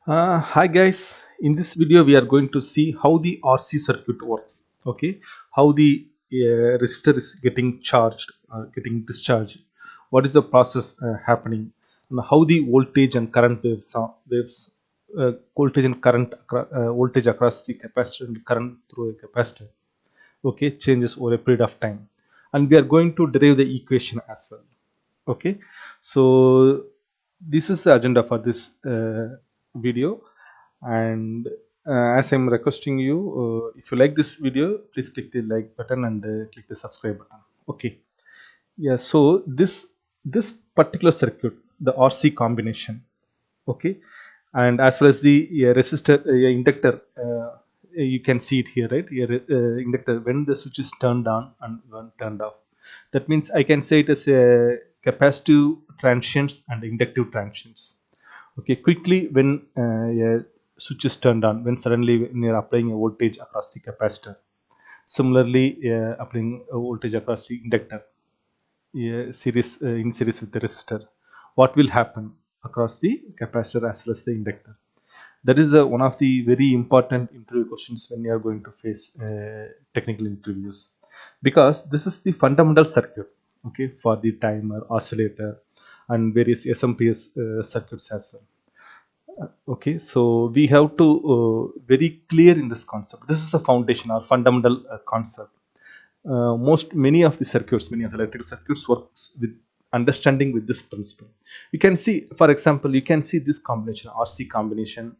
Hi guys, in this video we are going to see how the RC circuit works. Okay, how the resistor is getting charged, getting discharged. What is the process happening, and how the voltage and current voltage and current, voltage across the capacitor and current through a capacitor. Okay, changes over a period of time, and we are going to derive the equation as well. Okay, so this is the agenda for this video, and as I'm requesting you, if you like this video, please click the like button and click the subscribe button. Okay, yeah, so this particular circuit, the RC combination, okay, and as well as the resistor, inductor, you can see it here, right? Here, inductor, when the switch is turned on and when turned off, that means I can say it as a capacitive transients and inductive transients. Okay, quickly, when a switch is turned on, when suddenly when you're applying a voltage across the capacitor, similarly applying a voltage across the inductor, series in series with the resistor, what will happen across the capacitor as well as the inductor? That is one of the very important interview questions when you are going to face technical interviews, because this is the fundamental circuit, okay, for the timer, oscillator, and various SMPS circuits as well. Okay, so we have to very clear in this concept. This is the foundation or fundamental concept. Most many of the circuits, many of the electrical circuits works with understanding with this principle. You can see, for example, you can see this combination, RC combination,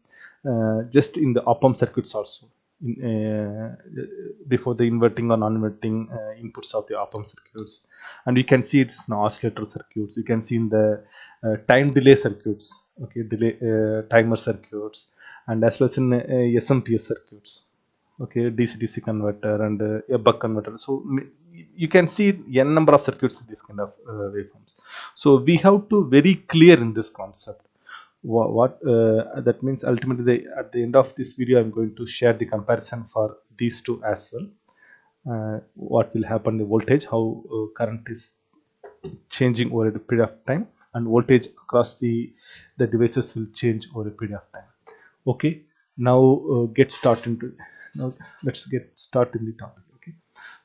just in the op-amp circuits also, in, before the inverting or non-inverting inputs of the op-amp circuits. And you can see it's in oscillator circuits. You can see in the time delay circuits, okay, delay timer circuits, and as well as in SMPS circuits, okay, DC-DC converter and a buck converter. So you can see n number of circuits in this kind of waveforms. So we have to very clear in this concept. What that means, ultimately at the end of this video I'm going to share the comparison for these two as well. What will happen, the voltage, how current is changing over a period of time, and voltage across the devices will change over a period of time. Okay, now get started into, now let's get started in the topic. Okay,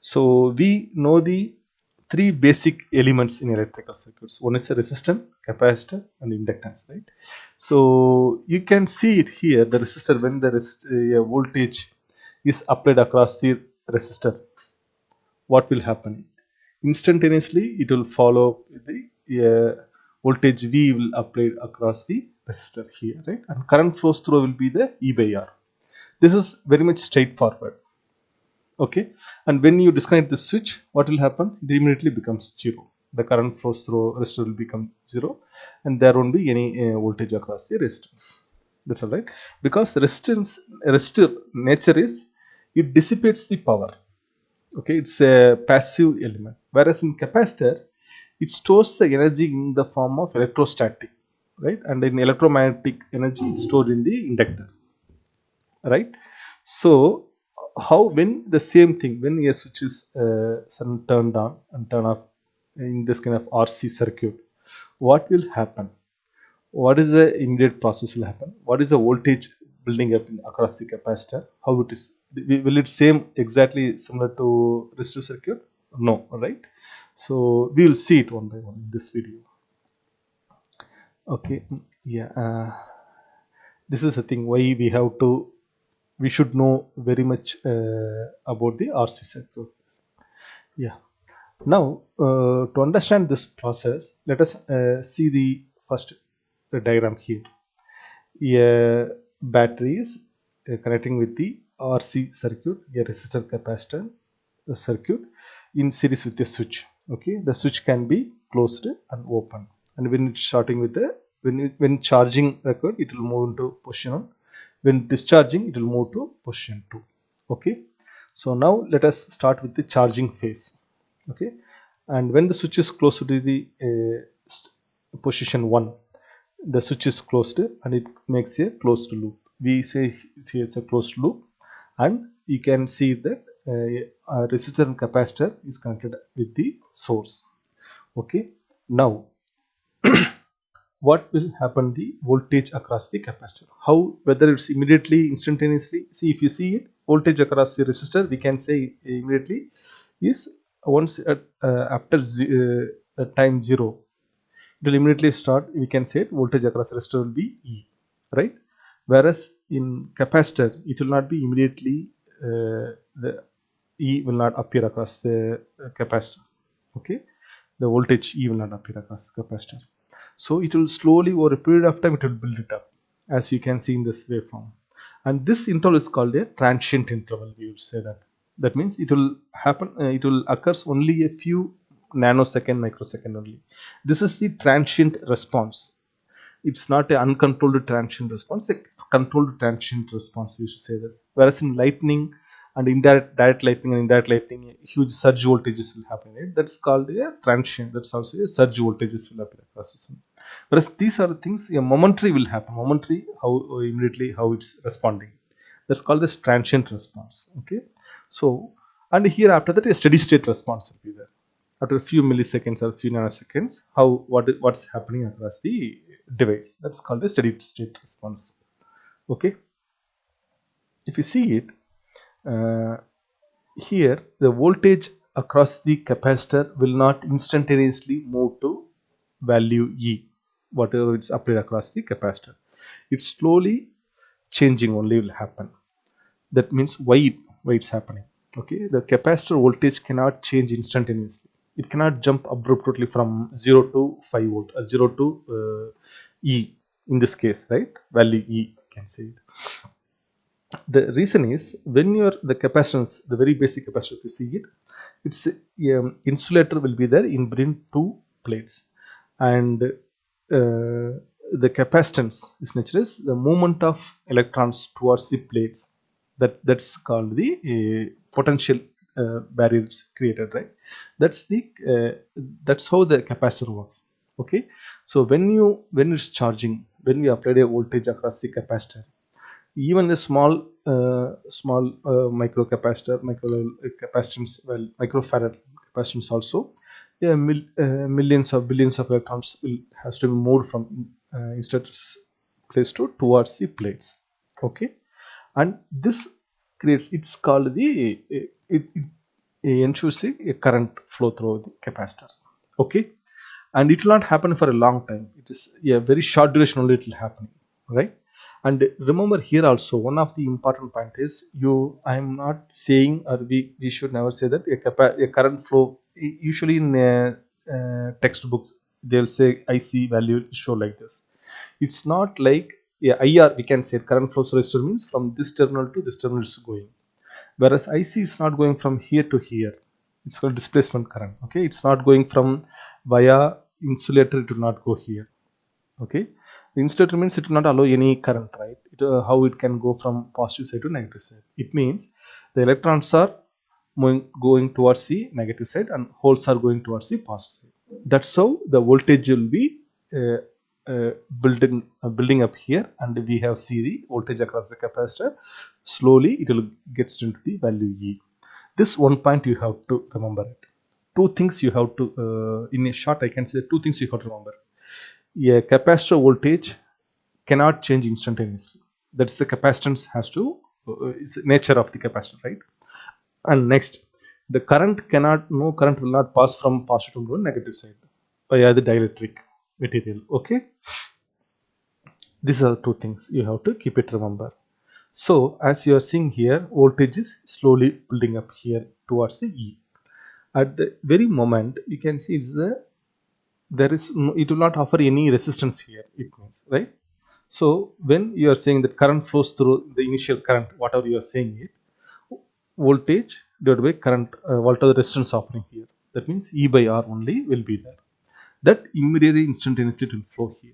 so we know the three basic elements in electrical circuits. One is a resistor, capacitor, and inductance, right? So you can see it here, the resistor, when the voltage is applied across the resistor, what will happen? Instantaneously it will follow the voltage V will apply across the resistor here, right? And current flows through will be the E by R. This is very much straightforward. Okay, and when you disconnect the switch, what will happen? It immediately becomes zero. The current flows through resistor will become zero, and there won't be any voltage across the resistance. That's all right, because resistor nature is, it dissipates the power. Okay, it's a passive element, whereas in capacitor it stores the energy in the form of electrostatic, right? And in electromagnetic energy it's stored in the inductor, right? So how, when the same thing, when a switch is suddenly turned on and turn off in this kind of RC circuit, what will happen? What is the immediate process will happen? What is the voltage building up across the capacitor? How it is? Will it same exactly similar to resistor circuit? No, right? So we will see it one by one in this video. Okay, yeah. This is the thing why we should know very much about the RC circuit. Yeah. Now, to understand this process, let us see the first diagram here. A battery is connecting with the RC circuit, a resistor capacitor circuit in series with a switch. Okay, the switch can be closed and open, and when it's starting with the, when charging occurred, it will move into position 1. When discharging, it will move to position 2. Okay, so now let us start with the charging phase. Okay, and when the switch is close to the position 1, the switch is closed and it makes a closed loop. We say here it's a closed loop, and you can see that a resistor and capacitor is connected with the source. Okay, now what will happen the voltage across the capacitor? How, whether it's immediately, instantaneously? See, if you see it, voltage across the resistor, we can say immediately is once at after time 0, it will immediately start. We can say it, voltage across resistor will be E, right? Whereas in capacitor, it will not be immediately, the E will not appear across the capacitor. Okay, the voltage E will not appear across capacitor. So it will slowly, over a period of time, it will build it up, as you can see in this waveform. And this interval is called a transient interval. We would say that. That means it will happen. It will occurs only a few nanosecond, microsecond only. This is the transient response. It's not an uncontrolled transient response, a controlled transient response, we should say that. Whereas in lightning and direct lightning and indirect lightning, huge surge voltages will happen, right? That's called a transient. That's also a surge voltages will appear across the system. Whereas these are the things, a momentary will happen, momentary, how immediately how it's responding. That's called this transient response. Okay, so, and here after that a steady state response will be there after a few milliseconds or a few nanoseconds, how what's happening across the device. That's called a steady state response. Okay, if you see it, uh, here the voltage across the capacitor will not instantaneously move to value E, whatever it's applied across the capacitor. It's slowly changing only will happen. That means why it's happening. Okay, the capacitor voltage cannot change instantaneously. It cannot jump abruptly from 0 to 5 volt or 0 to E in this case, right? Value E, you can say it. The reason is, when you're the capacitance, the very basic capacitor, if you see it, it's insulator will be there in between two plates, and the capacitance is naturally the movement of electrons towards the plates. That's called the potential barriers created, right? That's the that's how the capacitor works. Okay, so when it's charging, when we apply a voltage across the capacitor, even the small micro capacitor, micro capacitance, well, microfarad capacitance also, yeah, millions of billions of electrons will has to be moved from instead place to towards the plates. Okay, and this creates, it's called the it ensures a current flow through the capacitor. Okay, and it will not happen for a long time. It is a very short duration only it will happen, right? And remember here also, one of the important point is, I am not saying, or we should never say that a current flow, usually in textbooks they'll say IC value show like this. It's not like IR, we can say current flow resistor means from this terminal to this terminal is going, whereas IC is not going from here to here. It's called displacement current. Okay, it's not going from via insulator, it will not go here. Okay, the insulator means it will not allow any current, right? How it can go from positive side to negative side? It means the electrons are going towards the negative side and holes are going towards the positive side. That's how the voltage will be uh, building up here, and we have see the voltage across the capacitor. Slowly it will gets into the value E. This one point you have to remember it. Two things you have to in a short I can say two things you have to remember. A capacitor voltage cannot change instantaneously. That's the capacitance has to is the nature of the capacitor, right? And next, the current cannot, no current will not pass from positive to negative side via the dielectric material. Okay, these are two things you have to keep it remember. So as you are seeing here, voltage is slowly building up here towards the E. At the very moment you can see it's there is no, it will not offer any resistance here, it means, right? So when you are saying that current flows through the initial current, whatever you are saying it, voltage divided by current, whatever the resistance offering here, that means E by R only will be there. That immediately instantaneously it will flow here,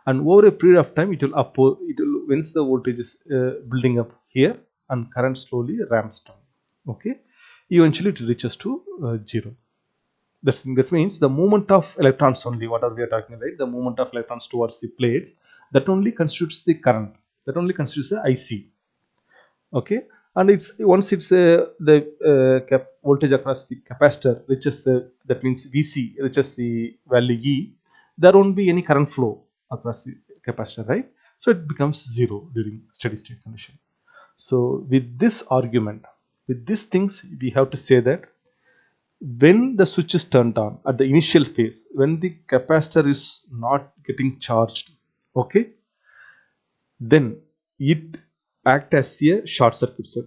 and over a period of time it will it will, once the voltage is building up here, and current slowly ramps down. Okay, eventually it reaches to 0. That means the movement of electrons only, what are we are talking about, right? The movement of electrons towards the plates, that only constitutes the current, that only constitutes the IC. Okay, and it's once it's the voltage across the capacitor reaches the, that means VC reaches the value E, there won't be any current flow. across the capacitor, right? So it becomes 0 during steady state condition. So with this argument, with these things, we have to say that when the switch is turned on at the initial phase, when the capacitor is not getting charged, okay, then it act as a short circuit. So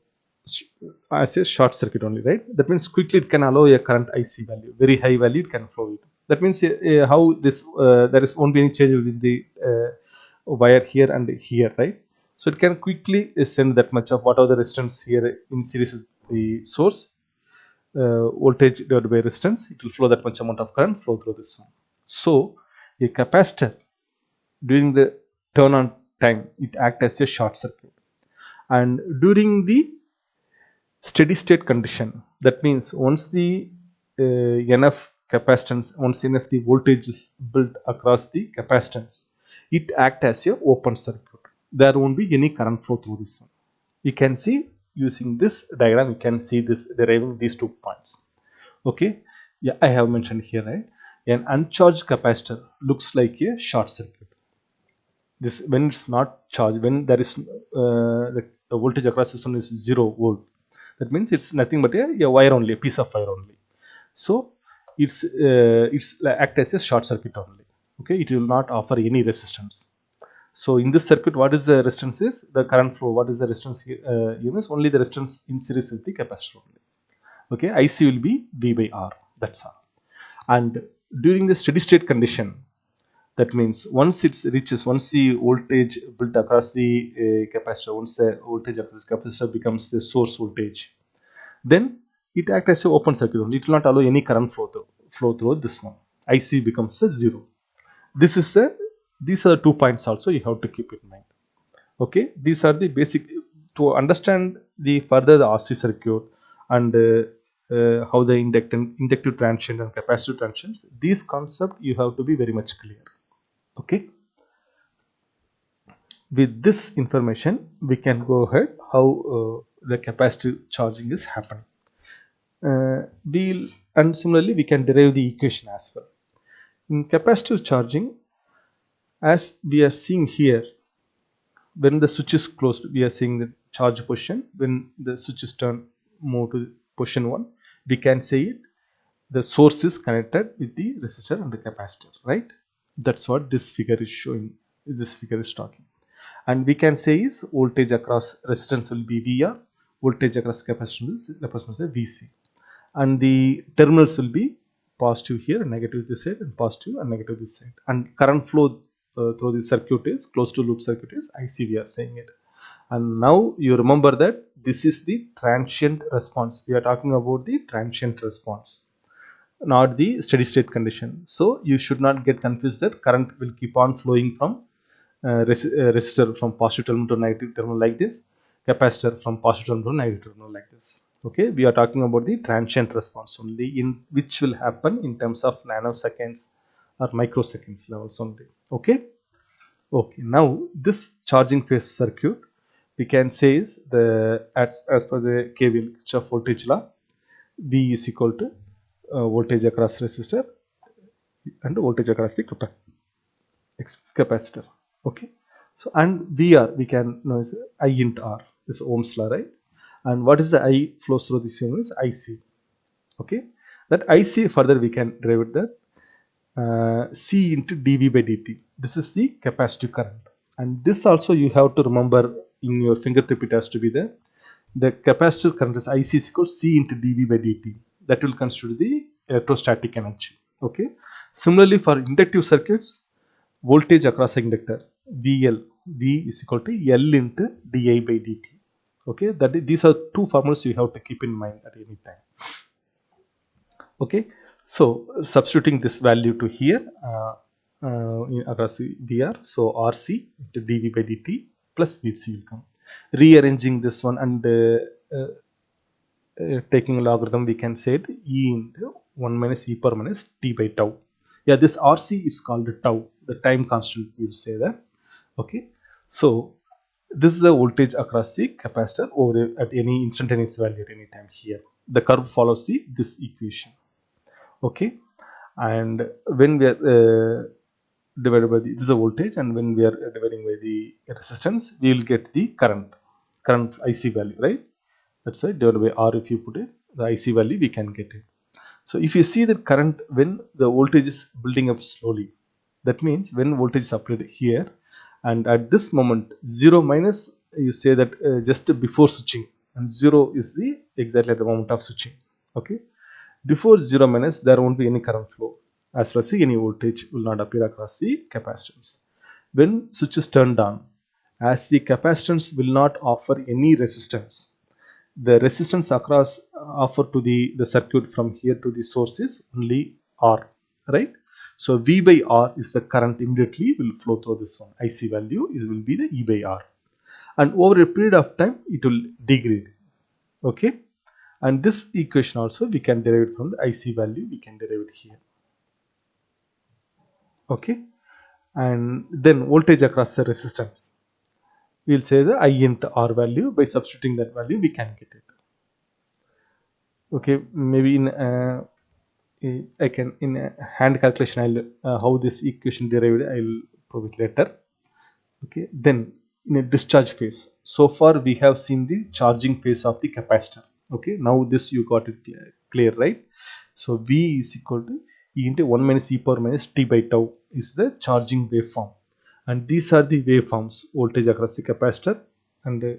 as a short circuit only, right? That means quickly it can allow a current IC value, very high value it can flow it. That means how this there is won't be any change within the wire here and here, right? So it can quickly send that much of whatever the resistance here in series with the source, voltage divided by resistance, it will flow that much amount of current flow through this one. So a capacitor during the turn on time, it acts as a short circuit, and during the steady state condition, that means once the enough capacitance, once enough the voltage is built across the capacitance, it acts as a open circuit. There won't be any current flow through this one. You can see using this diagram, you can see this deriving these 2 points. Okay, yeah, I have mentioned here, right? An uncharged capacitor looks like a short circuit. This when it's not charged, when there is the voltage across this one is 0 volt, that means it's nothing but a wire only, a piece of wire only. So it's act as a short circuit only. Okay, it will not offer any resistance. So in this circuit, what is the resistance is the current flow. What is the resistance here? Is only the resistance in series with the capacitor only. Okay, IC will be V by R. That's all. And during the steady state condition, that means once it reaches, once the voltage built across the capacitor, once the voltage across the capacitor becomes the source voltage, then it acts as an open circuit only. It will not allow any current flow through this one. IC becomes a 0. This is the these are the 2 points also you have to keep in mind. Okay, these are the basic to understand the further the RC circuit and how the inductive transient and capacitive transients. These concepts you have to be very much clear. Okay, with this information we can go ahead how the capacitive charging is happening. And similarly we can derive the equation as well. In capacitive charging, as we are seeing here, when the switch is closed, we are seeing the charge position. When the switch is turned more to position 1, we can say it the source is connected with the resistor and the capacitor, right? That's what this figure is showing, this figure is talking. And we can say is voltage across resistance will be VR, voltage across capacitance is VC, and the terminals will be positive here, negative this side, and positive and negative this side. And current flow through the circuit is closed to loop circuit is IC, we are saying it. And now you remember that this is the transient response. We are talking about the transient response, not the steady state condition. So you should not get confused that current will keep on flowing from resistor from positive terminal to negative terminal like this, capacitor from positive terminal to negative terminal like this. Okay, we are talking about the transient response only, in which will happen in terms of nanoseconds or microseconds levels only. Okay, now this charging phase circuit we can say is the as per the KVL, Kirchhoff voltage law, V is equal to voltage across resistor and voltage across the capacitor. Okay, so and VR we can know is I into R, this Ohm's law, right? And what is the I flows through this unit is IC. Okay, that IC further we can derive it that C into dV by dt. This is the capacitive current, and this also you have to remember in your fingertip. It has to be there. The capacitive current is IC is equal to C into dV by dt. That will constitute the electrostatic energy. Okay. Similarly, for inductive circuits, voltage across the inductor VL, V is equal to L into di by dt. Okay, these are 2 formulas you have to keep in mind at any time. Okay, so substituting this value to here across VR, so RC into dV by dt plus Vc will come. Rearranging this one and taking logarithm, we can say it E into 1 minus e power minus t by tau. Yeah, this RC is called tau, the time constant, you say that. Okay, so this is the voltage across the capacitor over at any instantaneous value at any time here. The curve follows this equation. Okay, and when we are divided by this is a voltage, and when we are dividing by the resistance, we will get the current IC value, right? That's why divided by R, if you put it, the IC value we can get it. So if you see the current when the voltage is building up slowly, that means when voltage is applied here, and at this moment 0 minus, you say that just before switching, and 0 is the exactly at the moment of switching. Okay, before 0 minus there won't be any current flow, as well as any voltage will not appear across the capacitance. When switch is turned on, as the capacitance will not offer any resistance, the resistance across offered to the circuit from here to the source is only R, right? So V by R is the current immediately will flow through this one. IC value it will be the E by R, and over a period of time it will degrade. Okay, and this equation also we can derive it from the IC value, we can derive it here. Okay, and then voltage across the resistance, we'll say the I into R value. By substituting that value we can get it. Okay, maybe in I can in a hand calculation I'll how this equation derived I'll prove it later. Okay, then in a discharge phase, so far we have seen the charging phase of the capacitor. Okay, now this you got it clear, right? So V is equal to E into 1 minus e power minus t by tau is the charging waveform, and these are the waveforms: voltage across the capacitor, and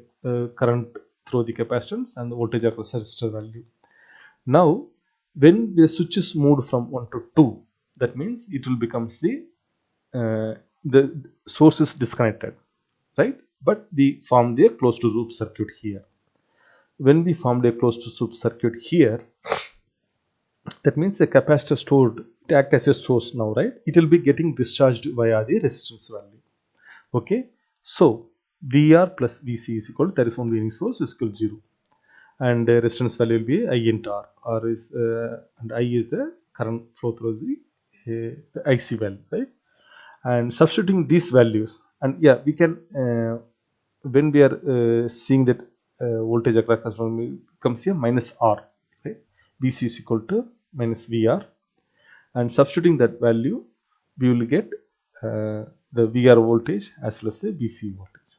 current through the capacitance, and the voltage across the resistor value. Now when the switch is moved from 1 to 2, that means it will becomes the source is disconnected, right? But we formed a closed loop circuit here. When we formed a closed loop circuit here, that means the capacitor stored it act as a source now, right? It will be getting discharged via the resistance value. Okay, so VR plus VC is equal to, there is one leading source is equal to 0, and the resistance value will be I into R. R is and I is the current flow through the IC value, right? And substituting these values, and yeah, we can when we are seeing that voltage across transformer comes here minus R, right? VC is equal to minus VR, and substituting that value we will get the VR voltage as well as the VC voltage.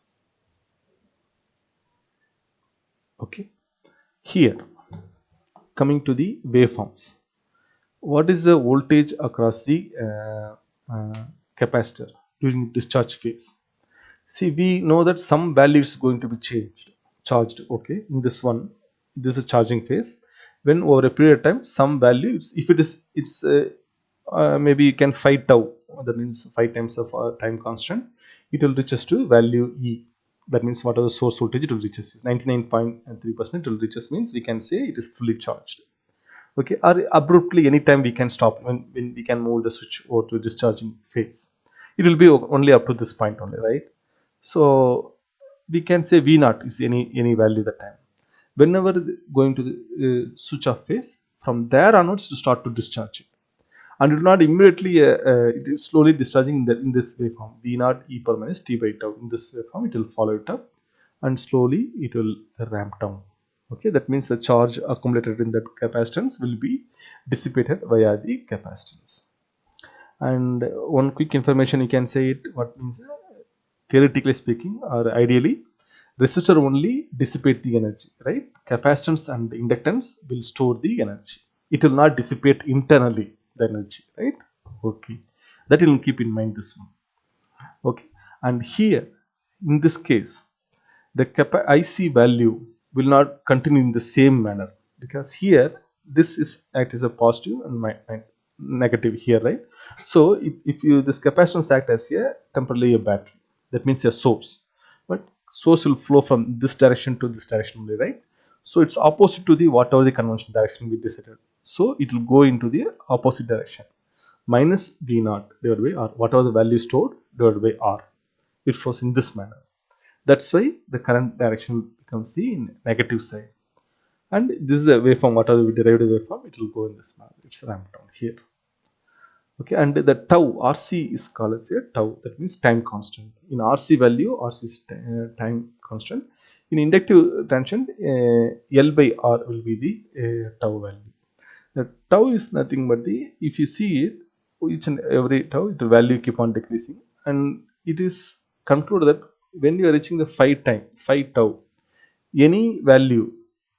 Okay, here coming to the waveforms, what is the voltage across the capacitor during discharge phase? See, we know that some value is going to be charged. Okay, in this one, this is charging phase. When over a period of time, some value, if it is, it's maybe you can 5 tau. That means 5 times of time constant. It will reaches to value E. That means whatever source voltage it will reaches 99.3%. It will reaches means we can say it is fully charged. Okay, or abruptly anytime we can stop when we can move the switch over to discharging phase. It will be only up to this point only, right? So we can say V naught is any value that time. Whenever going to the switch off phase, from there onwards to start to discharge it, and it will not immediately it is slowly discharging in this waveform V naught e power minus t by tau. In this waveform, it will follow it up, and slowly it will ramp down. Okay, that means the charge accumulated in that capacitance will be dissipated via the capacitance. And one quick information you can say it, what means theoretically speaking or ideally, resistor only dissipate the energy, right? Capacitance and inductance will store the energy. It will not dissipate internally the energy, right? Okay, that you will keep in mind this one. Okay, and here in this case, the IC value will not continue in the same manner, because here this is act as a positive and my negative here, right? So if you this capacitance act as a temporarily a battery, that means a source, but source will flow from this direction to this direction only, right? So it's opposite to the whatever the conventional direction we decided, so it will go into the opposite direction, minus V naught divided by R, whatever the value stored divided by R, it flows in this manner. That's why the current direction becomes the negative side. And this is the waveform, whatever we derived the waveform, it will go in this manner. It's ramped down here. Okay, and the tau RC is called as a tau, that means time constant. In RC value, RC is time constant. In inductive transient, L by R will be the tau value. The tau is nothing but the, if you see it, each and every tau, the value keep on decreasing, and it is concluded that when you are reaching the 5 tau, any value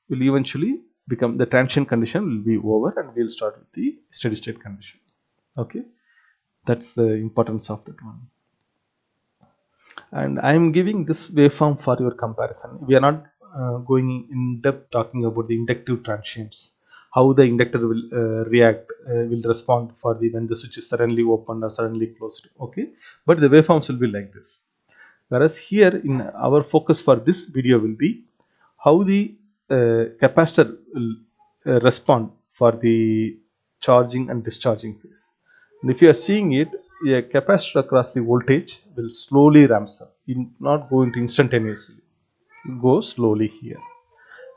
will eventually become, the transient condition will be over, and we'll start with the steady state condition. Okay, that's the importance of that one. And I am giving this waveform for your comparison. We are not going in depth talking about the inductive transients, how the inductor will will respond for the when the switch is suddenly opened or suddenly closed. Okay, but the waveforms will be like this. Whereas here in our focus for this video will be how the capacitor will respond for the charging and discharging phase. And if you are seeing it, a capacitor across the voltage will slowly ramps up, not going to instantaneously, go slowly here,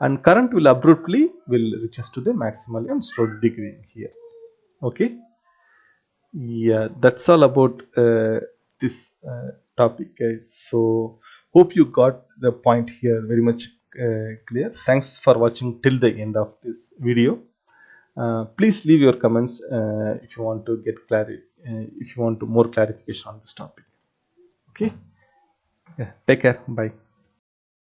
and current will abruptly will reaches to the maximal and slowly decreasing here. Okay, yeah, that's all about this topic, guys. So hope you got the point here very much clear. Thanks for watching till the end of this video. Please leave your comments if you want to get clarity, if you want to more clarification on this topic. Okay, yeah, take care, bye.